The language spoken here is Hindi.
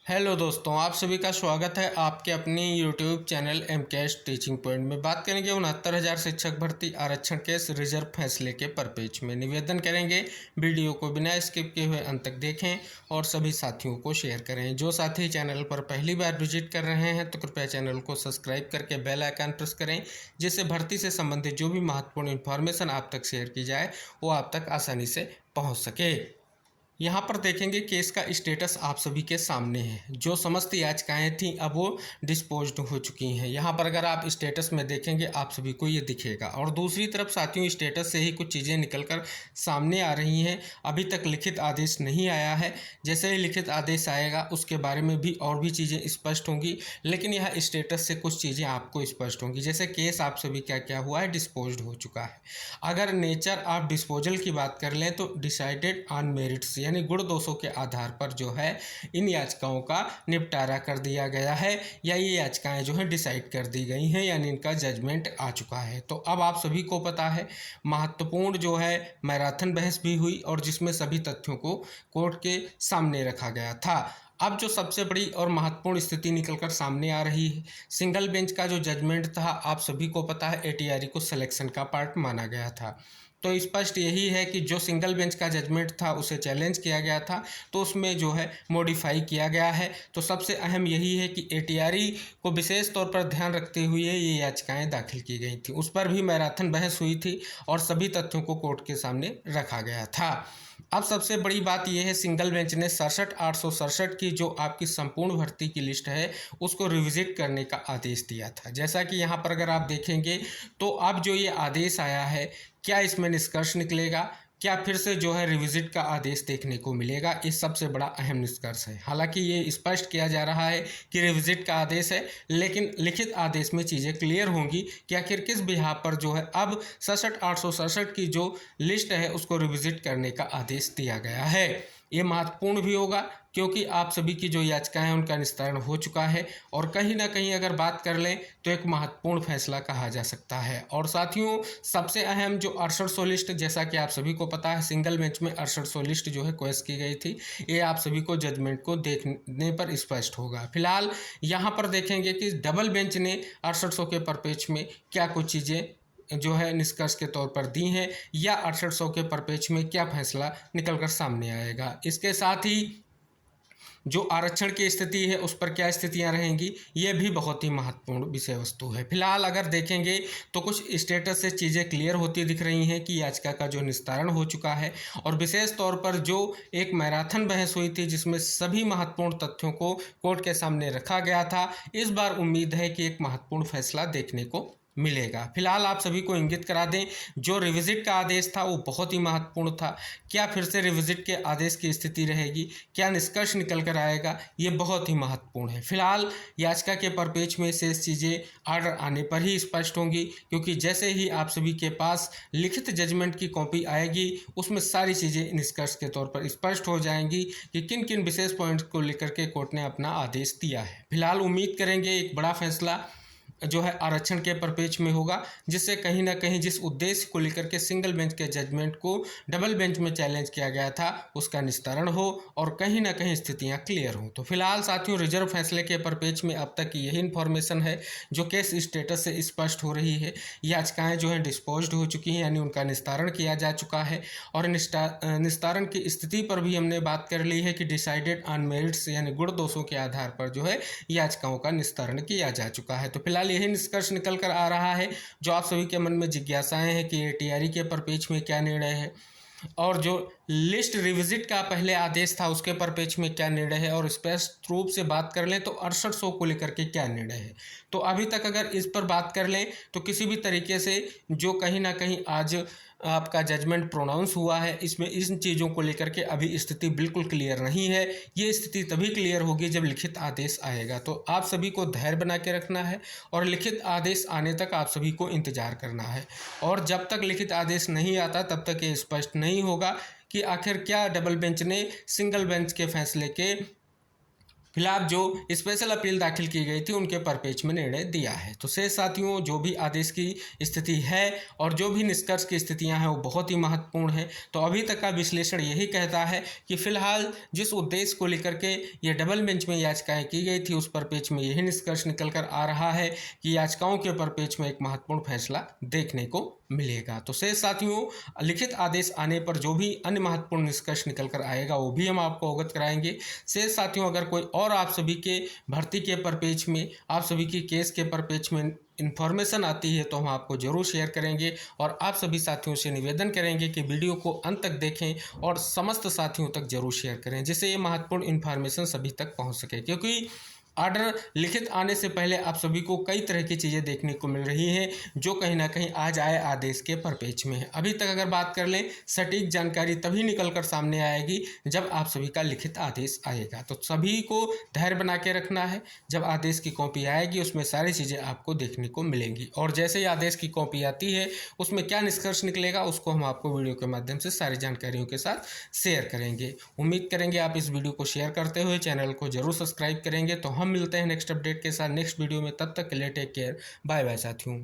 हेलो दोस्तों, आप सभी का स्वागत है आपके अपनी YouTube channel MKS teaching point में। बात करेंगे 69,000 शिक्षक भर्ती आरक्षण के रिजर्व फैसले के परिप्रेक्ष्य में। निवेदन करेंगे वीडियो को बिना स्किप किए हुए अंत तक देखें और सभी साथियों को शेयर करें। जो साथी चैनल पर पहली बार विजिट कर रहे हैं तो कृपया चैनल को सब्सक्राइब करके बेल आइकन प्रेस करें, जिससे भर्ती से संबंधित जो भी महत्वपूर्ण इन्फॉर्मेशन आप तक शेयर की जाए वो आप तक आसानी से पहुँच सके। यहाँ पर देखेंगे केस का स्टेटस आप सभी के सामने है। जो समस्त याचिकाएं थीं अब वो डिस्पोज्ड हो चुकी हैं। यहाँ पर अगर आप स्टेटस में देखेंगे आप सभी को ये दिखेगा। और दूसरी तरफ साथियों, स्टेटस से ही कुछ चीज़ें निकलकर सामने आ रही हैं। अभी तक लिखित आदेश नहीं आया है। जैसे ही लिखित आदेश आएगा उसके बारे में भी और भी चीज़ें स्पष्ट होंगी, लेकिन यह स्टेटस से कुछ चीज़ें आपको स्पष्ट होंगी। जैसे केस आप सभी क्या क्या हुआ है, डिस्पोज्ड हो चुका है। अगर नेचर ऑफ डिस्पोजल की बात कर लें तो डिसाइडेड ऑन मेरिट्स यानी गुण दोषों के आधार पर जो है इन याचिकाओं का निपटारा कर दिया गया है, या ये याचिकाएं जो है डिसाइड कर दी गई हैं, यानी इनका जजमेंट आ चुका है। तो अब आप सभी को पता है महत्वपूर्ण जो है मैराथन बहस भी हुई और जिसमें सभी तथ्यों को कोर्ट के सामने रखा गया था। अब जो सबसे बड़ी और महत्वपूर्ण स्थिति निकलकर सामने आ रही है, सिंगल बेंच का जो जजमेंट था आप सभी को पता है एटीआरई को सिलेक्शन का पार्ट माना गया था। तो स्पष्ट यही है कि जो सिंगल बेंच का जजमेंट था उसे चैलेंज किया गया था, तो उसमें जो है मॉडिफाई किया गया है। तो सबसे अहम यही है कि एटीआरई को विशेष तौर पर ध्यान रखते हुए ये याचिकाएं दाखिल की गई थी। उस पर भी मैराथन बहस हुई थी और सभी तथ्यों को कोर्ट के सामने रखा गया था। अब सबसे बड़ी बात यह है, सिंगल बेंच ने 67,867 की जो आपकी संपूर्ण भर्ती की लिस्ट है उसको रिविजिट करने का आदेश दिया था। जैसा कि यहाँ पर अगर आप देखेंगे तो अब जो ये आदेश आया है, क्या इसमें निष्कर्ष निकलेगा, क्या फिर से जो है रिविजिट का आदेश देखने को मिलेगा, इस सबसे बड़ा अहम निष्कर्ष है। हालांकि ये स्पष्ट किया जा रहा है कि रिविजिट का आदेश है, लेकिन लिखित आदेश में चीज़ें क्लियर होंगी कि आखिर किस बिहाफ पर जो है अब 67,867 की जो लिस्ट है उसको रिविजिट करने का आदेश दिया गया है। ये महत्वपूर्ण भी होगा क्योंकि आप सभी की जो याचिकाएं हैं उनका निस्तारण हो चुका है और कहीं ना कहीं अगर बात कर लें तो एक महत्वपूर्ण फैसला कहा जा सकता है। और साथियों, सबसे अहम जो 6800 लिस्ट, जैसा कि आप सभी को पता है सिंगल बेंच में 6800 लिस्ट जो है क्वेश्चन की गई थी, ये आप सभी को जजमेंट को देखने पर स्पष्ट होगा। फिलहाल यहाँ पर देखेंगे कि डबल बेंच ने 6800 के परिप्रेक्ष्य में क्या कुछ चीज़ें जो है निष्कर्ष के तौर पर दी हैं, या 6800 के परिप्रेक्ष्य में क्या फैसला निकलकर सामने आएगा। इसके साथ ही जो आरक्षण की स्थिति है उस पर क्या स्थितियां रहेंगी, ये भी बहुत ही महत्वपूर्ण विषय वस्तु है। फिलहाल अगर देखेंगे तो कुछ स्टेटस से चीज़ें क्लियर होती दिख रही हैं कि याचिका का जो निस्तारण हो चुका है, और विशेष तौर पर जो एक मैराथन बहस हुई थी जिसमें सभी महत्वपूर्ण तथ्यों को कोर्ट के सामने रखा गया था, इस बार उम्मीद है कि एक महत्वपूर्ण फैसला देखने को मिलेगा। फिलहाल आप सभी को इंगित करा दें, जो रिविजिट का आदेश था वो बहुत ही महत्वपूर्ण था। क्या फिर से रिविजिट के आदेश की स्थिति रहेगी, क्या निष्कर्ष निकल कर आएगा, ये बहुत ही महत्वपूर्ण है। फिलहाल याचिका के परिप्रेक्ष्य में शेष चीज़ें आर्डर आने पर ही स्पष्ट होंगी, क्योंकि जैसे ही आप सभी के पास लिखित जजमेंट की कॉपी आएगी उसमें सारी चीज़ें निष्कर्ष के तौर पर स्पष्ट हो जाएंगी कि किन किन विशेष पॉइंट्स को लेकर के कोर्ट ने अपना आदेश दिया है। फिलहाल उम्मीद करेंगे एक बड़ा फैसला जो है आरक्षण के परिप्रेक्ष्य में होगा, जिससे कहीं ना कहीं जिस उद्देश्य को लेकर के सिंगल बेंच के जजमेंट को डबल बेंच में चैलेंज किया गया था उसका निस्तारण हो और कहीं ना कहीं स्थितियां क्लियर हों। तो फिलहाल साथियों, रिजर्व फैसले के परिप्रेक्ष्य में अब तक की यही इन्फॉर्मेशन है जो केस स्टेटस से स्पष्ट हो रही है। याचिकाएं जो हैं डिस्पोज्ड हो चुकी हैं, यानी उनका निस्तारण किया जा चुका है, और निस्तारण की स्थिति पर भी हमने बात कर ली है कि डिसाइडेड ऑन मेरिट्स यानी गुण दोषों के आधार पर जो है याचिकाओं का निस्तारण किया जा चुका है। तो फिलहाल यही निष्कर्ष निकल कर आ रहा है। जो आप सभी के मन में जिज्ञासाएं हैं कि एटीआरई के परिप्रेक्ष्य में क्या निर्णय है, और जो लिस्ट रिविजिट का पहले आदेश था उसके परिप्रेक्ष्य में क्या निर्णय है, और स्पष्ट रूप से बात कर लें तो 6800 को लेकर के क्या निर्णय है। तो अभी तक अगर इस पर बात कर लें तो किसी भी तरीके से जो कहीं ना कहीं आज आपका जजमेंट प्रोनाउंस हुआ है, इसमें इन चीज़ों को लेकर के अभी स्थिति बिल्कुल क्लियर नहीं है। ये स्थिति तभी क्लियर होगी जब लिखित आदेश आएगा। तो आप सभी को धैर्य बना के रखना है और लिखित आदेश आने तक आप सभी को इंतजार करना है। और जब तक लिखित आदेश नहीं आता तब तक ये स्पष्ट नहीं होगा कि आखिर क्या डबल बेंच ने सिंगल बेंच के फैसले के खिलाफ जो स्पेशल अपील दाखिल की गई थी उनके परपेच में निर्णय दिया है। तो शेष साथियों, जो भी आदेश की स्थिति है और जो भी निष्कर्ष की स्थितियां हैं वो बहुत ही महत्वपूर्ण है। तो अभी तक का विश्लेषण यही कहता है कि फिलहाल जिस उद्देश्य को लेकर के ये डबल बेंच में याचिकाएं की गई थी उस परपेच में यही निष्कर्ष निकल कर आ रहा है कि याचिकाओं के परपेच में एक महत्वपूर्ण फैसला देखने को मिलेगा। तो शेष साथियों, लिखित आदेश आने पर जो भी अन्य महत्वपूर्ण निष्कर्ष निकल कर आएगा वो भी हम आपको अवगत कराएंगे। शेष साथियों, अगर कोई और आप सभी के भर्ती के परपेच में, आप सभी की केस के परपेच में इन्फॉर्मेशन आती है तो हम आपको जरूर शेयर करेंगे और आप सभी साथियों से निवेदन करेंगे कि वीडियो को अंत तक देखें और समस्त साथियों तक जरूर शेयर करें, जिससे ये महत्वपूर्ण इन्फॉर्मेशन सभी तक पहुंच सके। क्योंकि ऑर्डर लिखित आने से पहले आप सभी को कई तरह की चीज़ें देखने को मिल रही हैं जो कहीं ना कहीं आज आए आदेश के परपेच में है। अभी तक अगर बात कर लें, सटीक जानकारी तभी निकल कर सामने आएगी जब आप सभी का लिखित आदेश आएगा। तो सभी को धैर्य बना के रखना है। जब आदेश की कॉपी आएगी उसमें सारी चीज़ें आपको देखने को मिलेंगी और जैसे ही आदेश की कॉपी आती है उसमें क्या निष्कर्ष निकलेगा उसको हम आपको वीडियो के माध्यम से सारी जानकारियों के साथ शेयर करेंगे। उम्मीद करेंगे आप इस वीडियो को शेयर करते हुए चैनल को जरूर सब्सक्राइब करेंगे। तो हम मिलते हैं नेक्स्ट अपडेट के साथ नेक्स्ट वीडियो में। तब तक के लिए टेक केयर, बाय बाय साथियों।